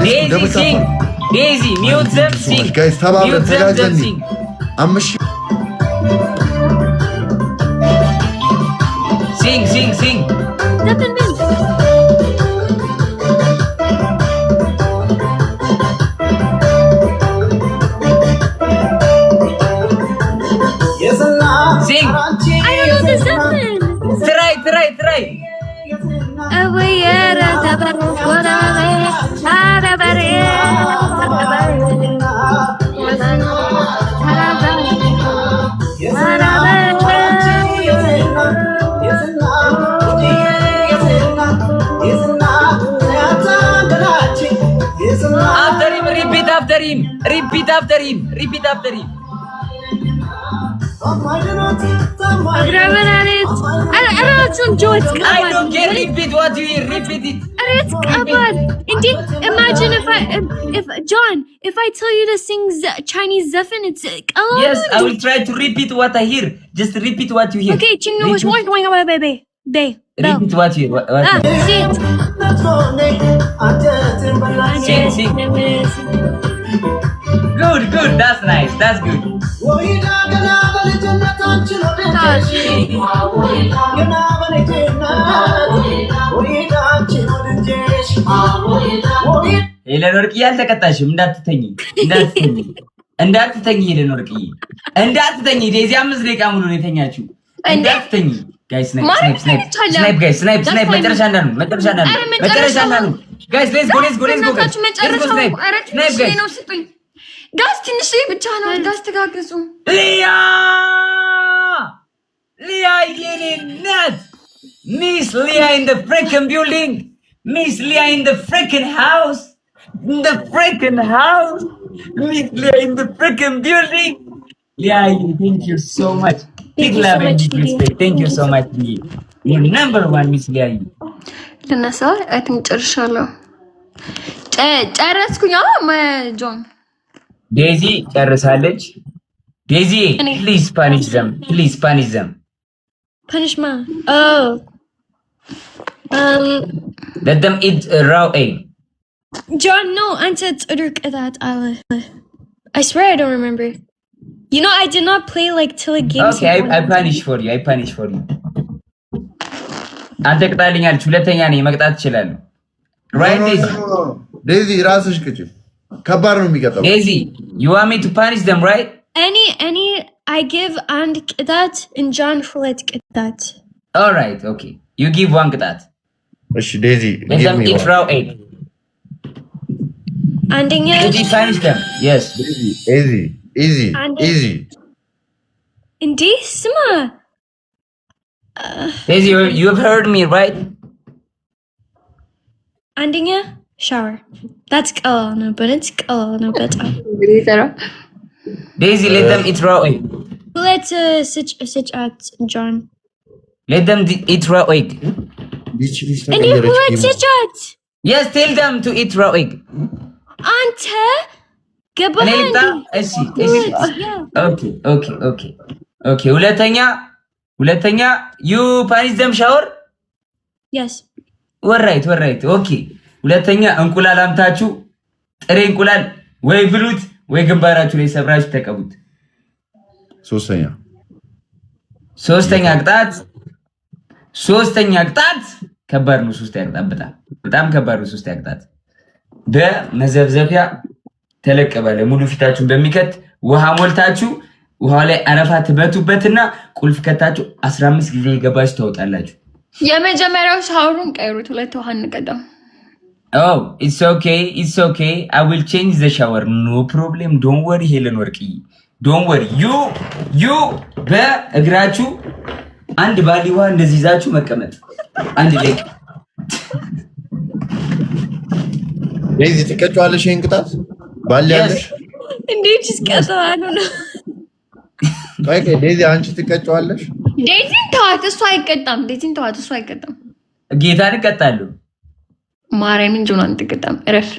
Daisy, mute them, sing. Guys, mute them, sing. Sing. Sing. I don't know the Zeppelin. Try. Repeat after him. I don't get repeat what you hear. Repeat it. Indeed, imagine if I tell you to sing Chinese Zeppelin, it's yes, I will try to repeat what I hear. Just repeat what you hear. Okay, repeat what you hear. Sing. Good. That's nice. That's good. ሄለን ወርቅዬ አልተቀጣሽም። እንዳትተኝ ሄለን ወርቅዬ እንዳትተኝ። ዴዚ 5 ደቂቃ ሙሉ ነው የተኛችው። እንዳትተኝ ጋይስ። ስናይፕ መጨረሻ እንዳሉ ጋይስ። ሌትስ ጎ ጋስ ትንሽ ብቻ ነው። ጋስ ተጋግዙ። ሊያ የኔ እናት ሚስ ሊያ in the freaking building. Miss Leah in the freaking house. Miss Leah in the freaking building. Leah, thank you so much. Big love and big respect. Thank you so much, Leah. You're number 1, Miss Leah. ለነሳ አይ ቲንክ ጨርሻለሁ። ጨረስኩኝ። ጆን ዴዚ ጨርሳለች። ዴዚ please punish them. Punish ma. Oh. Let them eat raw egg. John, no, answer that. I swear I don't remember. You know, I did not play like till a game. Okay, I punish for you. አንተ ቅጣልኛል። ሁለተኛ ነኝ መቅጣት ይችላል። Right, Daisy? Daisy ራስሽ ቅጭ። ከባድ ነው የሚቀጣው። Daisy, you want me to punish them, right? Any I give and ቅጣት and John Fulet ቅጣት. All right, okay. You give 1 ቅጣት. እሺ Daisy, let them eat raw egg. አንደኛ Daisy, punish them. Yes. Easy. Indeed, ስማ. Daisy, you have heard me, right? አንደኛ shower. That's no, but it's no better. Daisy, let them eat raw egg. Let's sit at John. Let them eat raw egg. And you let's sit at. Yes, tell them to eat raw egg. Ante, goodbye. Okay. ሁለተኛ you punish them shower? Yes. All right. Okay. ሁለተኛ እንቁላል አምታችሁ ጥሬ እንቁላል ወይ ብሉት ወይ ግንባራችሁ ላይ ሰብራችሁ ተቀቡት። ሶስተኛ ቅጣት ከባድ ነው። ሶስተኛ ቅጣት በጣም ከባድ ነው። ሶስተኛ ቅጣት በመዘብዘፊያ ተለቅ ባለ ሙሉ ፊታችሁን በሚከት ውሃ ሞልታችሁ ውሃ ላይ አረፋ ትበቱበትና ቁልፍ ከታችሁ 15 ጊዜ ይገባችሁ ታወጣላችሁ። የመጀመሪያው ሻወሩን ቀይሩት። ሁለት ውሃ እንቀዳው። Oh, it's okay. I will change the shower. No problem. Don't worry, Helen Worky. Don't worry. You በእግራችሁ አንድ ባሊዋ እንደዚህ ይዛችሁ መቀመጥ አንድ ላይ ዴዚ ትቀጫዋለሽ። ይሄን ቅጣት ባል ያለሽ እንዴት ይስቀጣሉ ነው? ዴዚ አንቺ ትቀጫዋለሽ። ዴዚን ተዋት፣ እሱ አይቀጣም። ጌታን እቀጣለሁ። ማርያምን ጆን አንተቀጣም። እረፍ።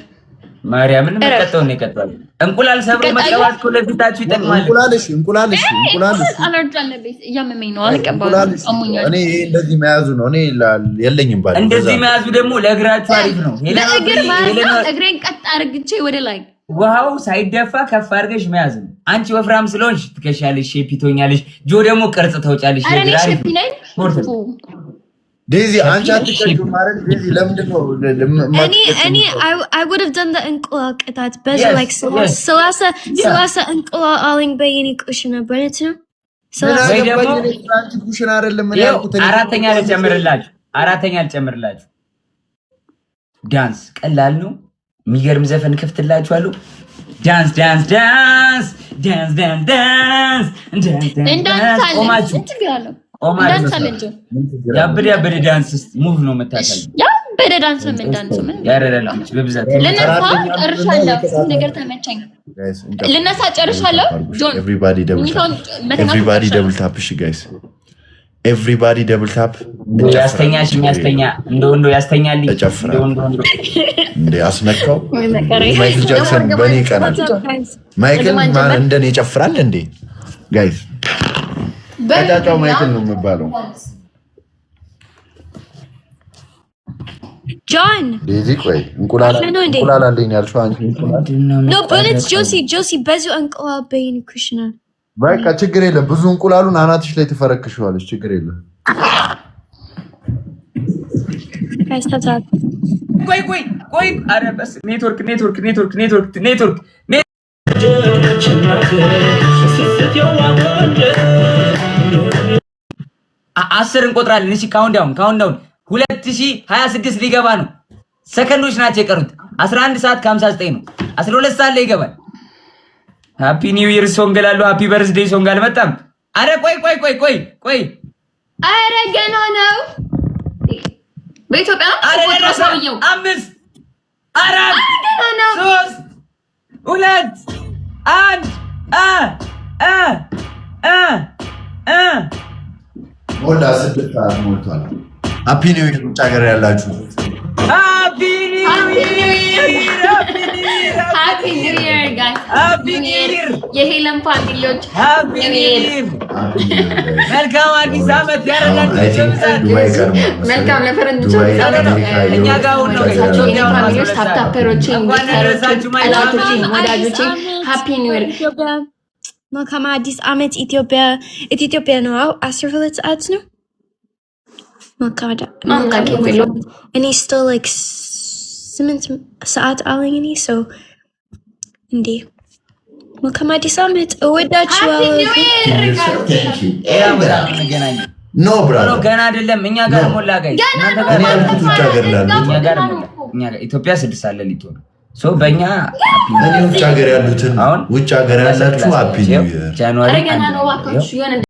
ማርያምን መቀጣው ነው ይቀጣል። እንቁላል ሰብሮ መቀባት እኮ ለፊታችሁ ይጠቅማል። እንቁላልሽ አለርጃለበት እያመመኝ ነው። አልቀባም። እኔ እንደዚህ መያዙ ነው። እኔ የለኝም ባል እንደዚህ መያዙ ደግሞ ለእግራችሁ አሪፍ ነው። እግሬን ቀጥ አርግቼ ወደ ላይ ውሃው ሳይደፋ ከፍ አድርገሽ መያዝ ነው። አንቺ ወፍራም ስለሆንሽ ትከሻለሽ፣ ሼፕ ትሆኛለሽ። ጆ ደግሞ ቅርጽ ተውጫለሽ። አረኔ ሼፕ ነኝ። ዴዚ አንቺ አትቀጭም ማለት ዴዚ ለምንድን ነው I would have done the እንቁላል ቅጣት በዛ like ሰላሳ እንቁላል አለኝ በየኔ ኩሽና በእውነት ነው። ወይ ደግሞ አንቺ ኩሽና አይደለም ምን ያልኩት አራተኛ ልጨምርላችሁ። ዳንስ ቀላል ነው። የሚገርም ዘፈን ከፍትላችኋለሁ። ዳንስ ዳንስ ዳንስ ዳንስ ዳንስ ዳንስ ያበደ ዳንስ ሙቭ ነው መታሰል ያበደ ዳንስ ምን ዳንስ ምን ያረዳላችሁ በብዛት ልነሳ ጨርሻለሁ። ነገር ተመቸኝ። ልነሳ ጨርሻለሁ። ጆን everybody double tap እሺ ጋይስ everybody double tap ያስተኛሽ የሚያስተኛ እንደው ያስተኛልኝ እንደ አስነካው ማይክል ጃክሰን በኔ ቀናል። ማይክል ማን እንደኔ ይጨፍራል እንዴ ጋይስ? በጫጫው ማይክል ነው የሚባለው። John ዴዚ ቆይ እንቁላል አለኝ ያልሽው አንቺ እንቁላል No, but it's Josie በዙ እንቁላል በየኔ ኩሽና በቃ ችግር የለም። ብዙ እንቁላሉን አናትሽ ላይ ትፈረክሽዋለሽ። ችግር የለም። ቆይ አረ በስ ኔትወርክ አስር እንቆጥራለን። እሺ ካውንዳውን 2026 ሊገባ ነው። ሰከንዶች ናቸው የቀሩት። 11 ሰዓት ከ59 ነው። 12 ሰዓት ላይ ይገባል። ሃፒ ኒው ይር ሶንግ ላሉ ሃፒ በርዝዴይ ሶንግ አልመጣም። አረ ቆይ አረ ገና ነው። በኢትዮጵያ ነው 5 4 3 2 1 ሞላ 6 ሰዓት ሞልቷል። ሃፒ ኒው ይር ውጭ ሀገር ያላችሁ ሃፒ ኒው ይር ጋይስ ሃፒ ኒው ይር የሄለን ፋሚሊዎች ሃፒ ኒው ይር መልካም አዲስ ዓመት ያረጋችሁ። መልካም ለፈረንጆች እኛ ጋር ነው ፋሚሊዎች ታፕታፐሮች ወዳጆች ሃፒ ኒው ይር መልካም አዲስ ዓመት ኢትዮጵያ ነው። 12 ሰዓት ነው። እኔ still like 8 ሰዓት አለኝ እኔ so እንዴ መልካም አዲስ ዓመት እወዳችኋለሁ። ኖ ብራዘር ገና አይደለም። እኛ ጋር ሞላ ጋይስ እናንተ ጋር እኛ ጋር ኢትዮጵያ 6 አለ ሊቶ ሶ በእኛ ውጭ ሀገር ያሉትን ውጭ ሀገር ያላችሁ ሃፒ ኒው ይር ጃንዋሪ